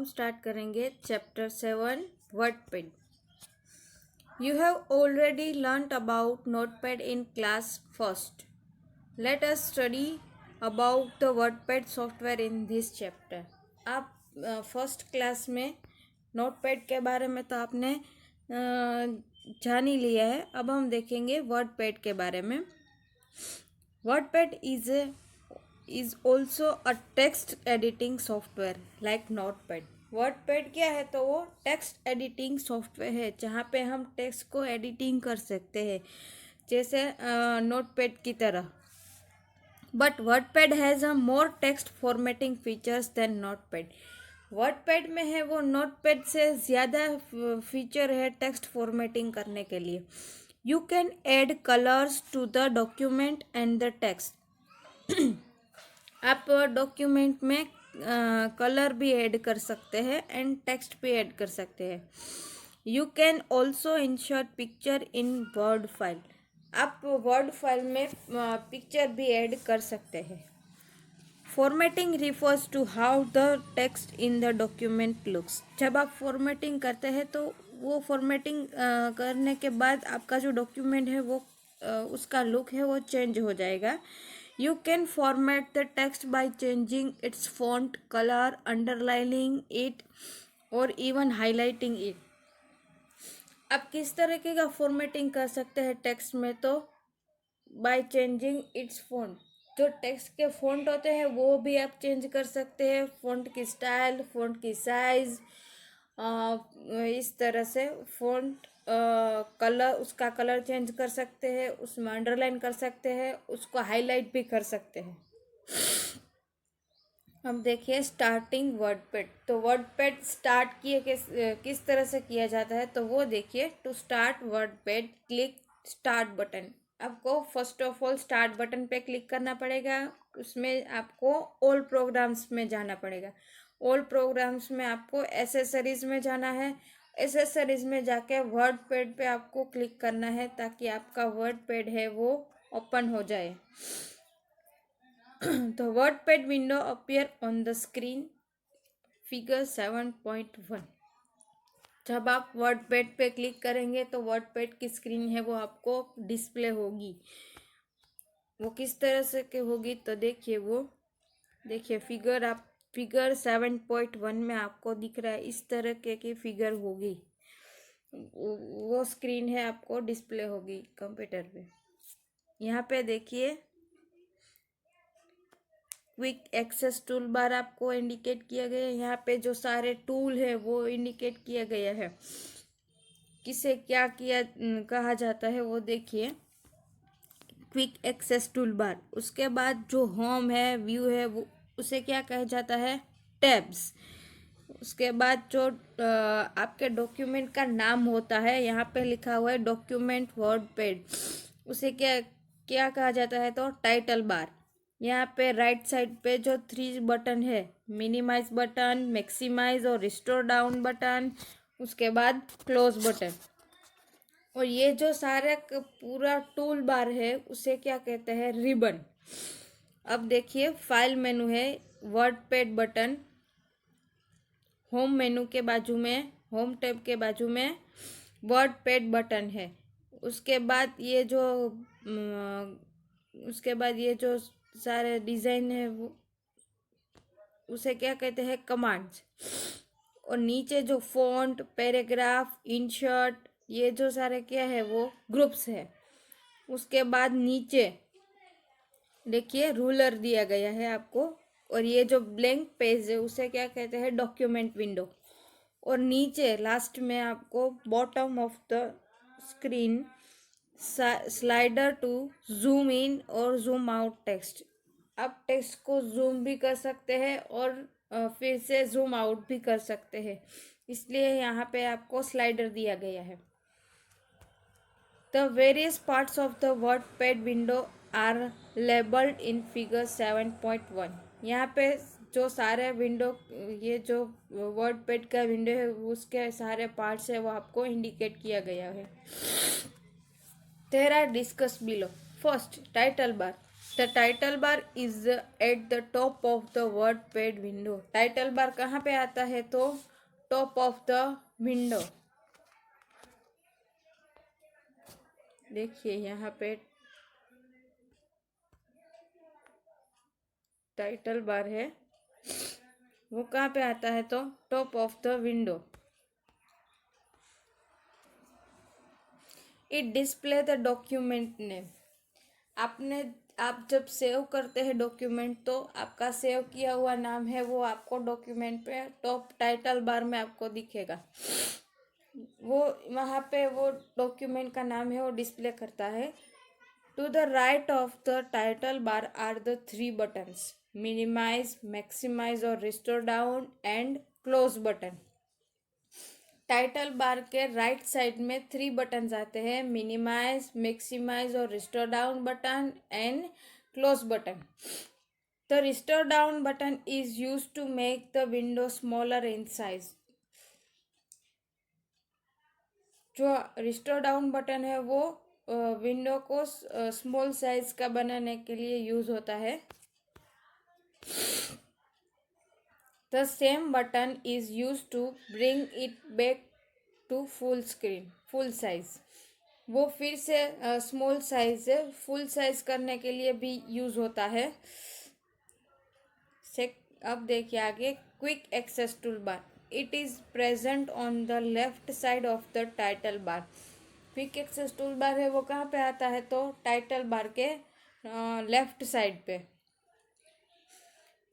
हम स्टार्ट करेंगे chapter 7 WordPad. You have already learnt about Notepad in class first. Let us study about the WordPad software in this chapter. आप first class में notepad के बारे में तो आपने जान ही लिया है। अब हम देखेंगे वर्डपैड के बारे में। WordPad is also a text editing software like Notepad. WordPad क्या है? तो वो टेक्स्ट एडिटिंग सॉफ्टवेयर है जहाँ पे हम टेक्स्ट को एडिटिंग कर सकते हैं जैसे नोटपैड की तरह। But WordPad has a more text formatting features than notepad. WordPad में है वो नोटपैड से ज़्यादा फीचर है टेक्स्ट फॉर्मेटिंग करने के लिए। You can add colours to the document and the text. आप डॉक्यूमेंट में कलर भी ऐड कर सकते हैं एंड टेक्स्ट भी ऐड कर सकते हैं। You can also insert picture in word file. आप वर्ड फाइल में पिक्चर भी ऐड कर सकते हैं। Formatting refers to how the text in the document looks. जब आप फॉर्मेटिंग करते हैं तो वो फॉर्मेटिंग करने के बाद आपका जो डॉक्यूमेंट है वो उसका लुक है वो चेंज हो जाएगा। You can format the text by changing its font color, underlining it or even highlighting it. आप किस तरीके का फॉर्मेटिंग कर सकते हैं टेक्स्ट में? तो बाय चेंजिंग इट्स फॉन्ट। जो टेक्स्ट के फॉन्ट होते हैं वो भी आप चेंज कर सकते हैं, फॉन्ट की स्टाइल, फॉन्ट की साइज, इस तरह से फॉन्ट कलर, उसका कलर चेंज कर सकते हैं, उसमें अंडरलाइन कर सकते हैं, उसको हाईलाइट भी कर सकते हैं। अब देखिए स्टार्टिंग वर्डपैड। तो वर्डपैड स्टार्ट किस तरह से किया जाता है तो वो देखिए। To start WordPad click start button. आपको first of all start button पे क्लिक करना पड़ेगा। उसमें आपको ऑल प्रोग्राम्स में जाना पड़ेगा। ऑल प्रोग्राम्स में आपको एसेसरीज में जाना है। एसेसरीज में जाके वर्डपैड पे आपको क्लिक करना है ताकि आपका वर्डपैड है वो ओपन हो जाए। तो WordPad window appear on the screen, figure 7.1। जब आप वर्डपैड पे क्लिक करेंगे तो वर्डपैड की स्क्रीन है वो आपको डिस्प्ले होगी। वो किस तरह से के होगी तो देखिए फिगर 7.1 में आपको दिख रहा है इस तरह की फिगर होगी। वो स्क्रीन है आपको डिस्प्ले होगी कंप्यूटर पे। यहाँ पे देखिए क्विक एक्सेस टूल बार आपको इंडिकेट किया गया है। यहाँ पे जो सारे टूल है वो इंडिकेट किया गया है। किसे क्या कहा जाता है वो देखिए, क्विक एक्सेस टूल बार। उसके बाद जो होम है, व्यू है, वो उसे क्या कहा जाता है? टैब्स। उसके बाद जो आपके डॉक्यूमेंट का नाम होता है, यहाँ पे लिखा हुआ है डॉक्यूमेंट वर्डपैड, उसे क्या कहा जाता है? तो टाइटल बार। यहाँ पे राइट साइड पे जो 3 बटन है, मिनिमाइज बटन, मैक्सिमाइज और रिस्टोर डाउन बटन, उसके बाद क्लोज बटन। और ये जो सारे पूरा टूल बार है उसे क्या कहते हैं? रिबन। अब देखिए फाइल मेनू है, वर्डपैड बटन, होम मेनू के बाजू में, होम टैब के बाजू में वर्डपैड बटन है। उसके बाद ये जो सारे डिज़ाइन है वो उसे क्या कहते हैं? कमांड्स। और नीचे जो फॉन्ट, पैराग्राफ, इंसर्ट, ये जो सारे क्या है वो ग्रुप्स है। उसके बाद नीचे देखिए रूलर दिया गया है आपको। और ये जो ब्लैंक पेज है उसे क्या कहते हैं? Document window. और नीचे लास्ट में आपको bottom of the screen slider to zoom in और जूम आउट टेक्स्ट। आप टेक्स्ट को जूम भी कर सकते हैं और फिर से जूम आउट भी कर सकते हैं, इसलिए यहाँ पे आपको स्लाइडर दिया गया है। The various parts of the WordPad window are labeled in figure 7.1. यहाँ पे जो सारे विंडो, ये जो वर्डपैड का विंडो है उसके सारे पार्ट्स है वो आपको इंडिकेट किया गया है। There are discussed below. First, title bar. The title bar is at the top of the WordPad window. Title bar कहाँ पे आता है? तो top of the window. देखिए यहाँ पे टाइटल बार है, वो कहाँ पे आता है? तो top of the window. It display the document name. आप जब सेव करते हैं डॉक्यूमेंट, तो आपका सेव किया हुआ नाम है वो आपको डॉक्यूमेंट पे टॉप टाइटल बार में आपको दिखेगा. वो वहाँ पे वो डॉक्यूमेंट का नाम है वो डिस्प्ले करता है. To the right of the title bar are the 3 buttons: minimize, maximize और restore down and close button. Title bar के राइट साइड में 3 बटन आते हैं: मिनिमाइज, मैक्सिमाइज और restore down button and close button. The restore down button is use to make the window smaller in size. जो restore down button है वो window को small size का बनाने के लिए यूज होता है. The same button is used to bring it back to full screen, full size. वो फिर से स्मॉल साइज से फुल साइज करने के लिए भी यूज होता है. अब देखिए आगे, quick access toolbar. It is present on the left side of the title bar. Quick access toolbar है वो कहाँ पे आता है? तो टाइटल बार के लेफ्ट साइड पे.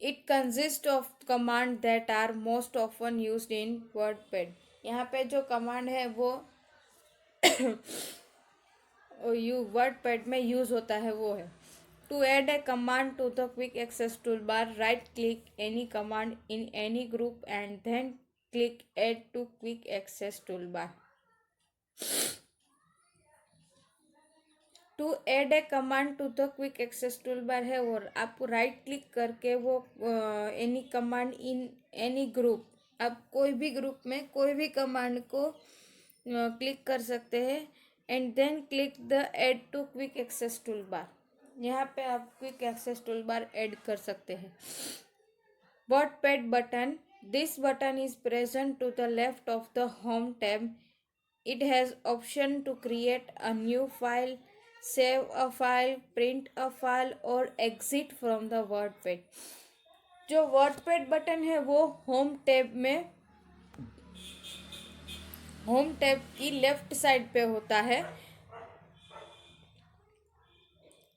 It consists of command that are most often used in WordPad. यहाँ पे जो कमांड है वो WordPad में यूज होता है वो है: to add a command to the quick access toolbar, right click any command in any group and then click add to quick access toolbar. To add a command to the quick access toolbar है, और आप right click करके वो any command in any group, आप कोई भी group में कोई भी कमांड को क्लिक कर सकते हैं. And then click the add to quick access toolbar. यहाँ पे आप quick access toolbar add कर सकते हैं. WordPad button. This button is present to the left of the home tab. It has option to create a new file, save a file, print a file or exit from the WordPad. जो WordPad button है वो home tab की left side पे होता है.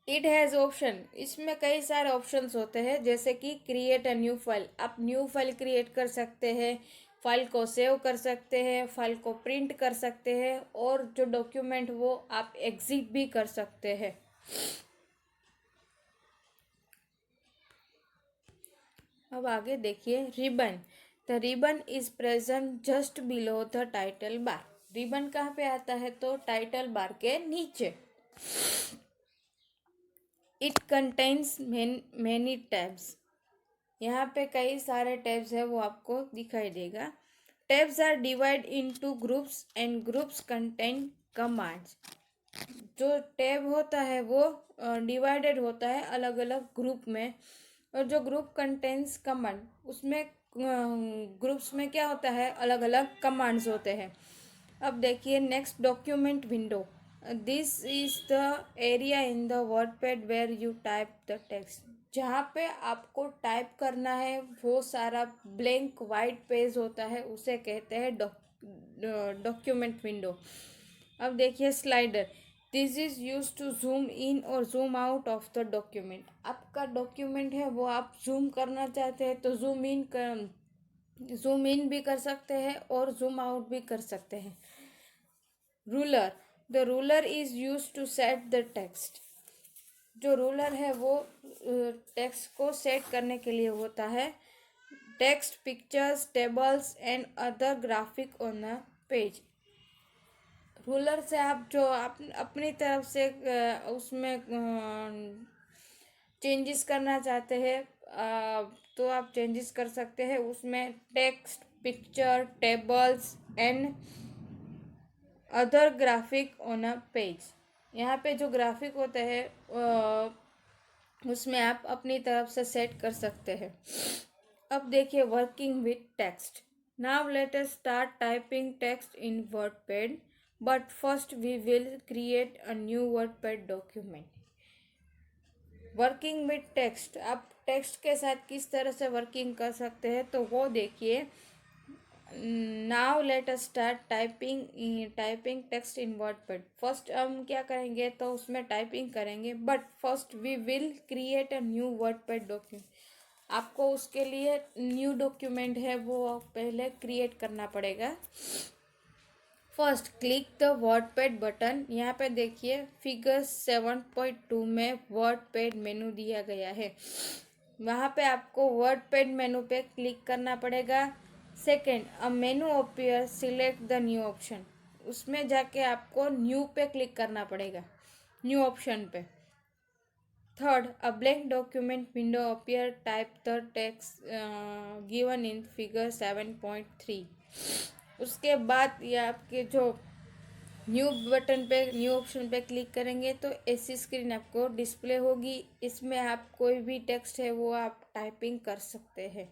It has option. इसमें कई सारे ऑप्शंस होते हैं, जैसे कि क्रिएट अ न्यू फाइल. आप न्यू फाइल क्रिएट कर सकते हैं, फाइल को सेव कर सकते हैं, फाइल को प्रिंट कर सकते हैं, और जो डॉक्यूमेंट वो आप एग्जिट भी कर सकते हैं. अब आगे देखिए, ribbon. The ribbon is present just below the title bar. Ribbon कहाँ पे आता है? तो टाइटल बार के नीचे. It contains many tabs. यहाँ पे कई सारे टैब्स है वो आपको दिखाई देगा. Tabs are divide into groups and groups contain commands. जो टैब होता है वो डिवाइडेड होता है अलग अलग ग्रुप में, और जो ग्रुप कंटेन्स कमांड, उसमें ग्रुप्स में क्या होता है? अलग अलग कमांड्स होते हैं. अब देखिए next, document window. This is the area in the WordPad where you type the text. जहाँ पे आपको टाइप करना है वो सारा ब्लैंक वाइट पेज होता है, उसे कहते हैं डॉक्यूमेंट विंडो. अब देखिए slider. This is use to zoom in और zoom out of the document. आपका डॉक्यूमेंट है वो आप जूम करना चाहते हैं तो जूम इन भी कर सकते हैं और जूम आउट भी कर सकते हैं. Ruler. The ruler is use to set the text. जो रूलर है वो टेक्स्ट को सेट करने के लिए होता है. Text, pictures, tables and other graphic on a page. Ruler से आप जो अपनी तरफ से उसमें चेंजेस करना चाहते हैं तो आप चेंजेस कर सकते हैं उसमें. Text, picture, tables and other graphic on a page. यहाँ पे जो ग्राफिक होता है उसमें आप अपनी तरफ से सेट कर सकते हैं। अब देखिए working with text. Now let us start typing text in WordPad, but first we will create a new WordPad document. Working with text, आप टेक्स्ट के साथ किस तरह से वर्किंग कर सकते हैं तो वो देखिए। Now let us start typing text in WordPad. First हम क्या करेंगे तो उसमें टाइपिंग करेंगे, but first we will create a new WordPad document. आपको उसके लिए न्यू डॉक्यूमेंट है वो पहले क्रिएट करना पड़ेगा। First click the WordPad button. यहाँ पे देखिए फिगर 7.2 में वर्डपैड मेनू दिया गया है, वहाँ पे आपको वर्डपैड मेनू पे क्लिक करना पड़ेगा। Second, a menu appear, select the new option. उसमें जाके आपको न्यू पे क्लिक करना पड़ेगा, न्यू ऑप्शन पे। Third, a blank document window appear, type the text given in figure 7.3। उसके बाद ये आपके जो न्यू बटन पे, न्यू ऑप्शन पे क्लिक करेंगे तो ऐसी स्क्रीन आपको डिस्प्ले होगी। इसमें आप कोई भी टेक्स्ट है वो आप टाइपिंग कर सकते हैं।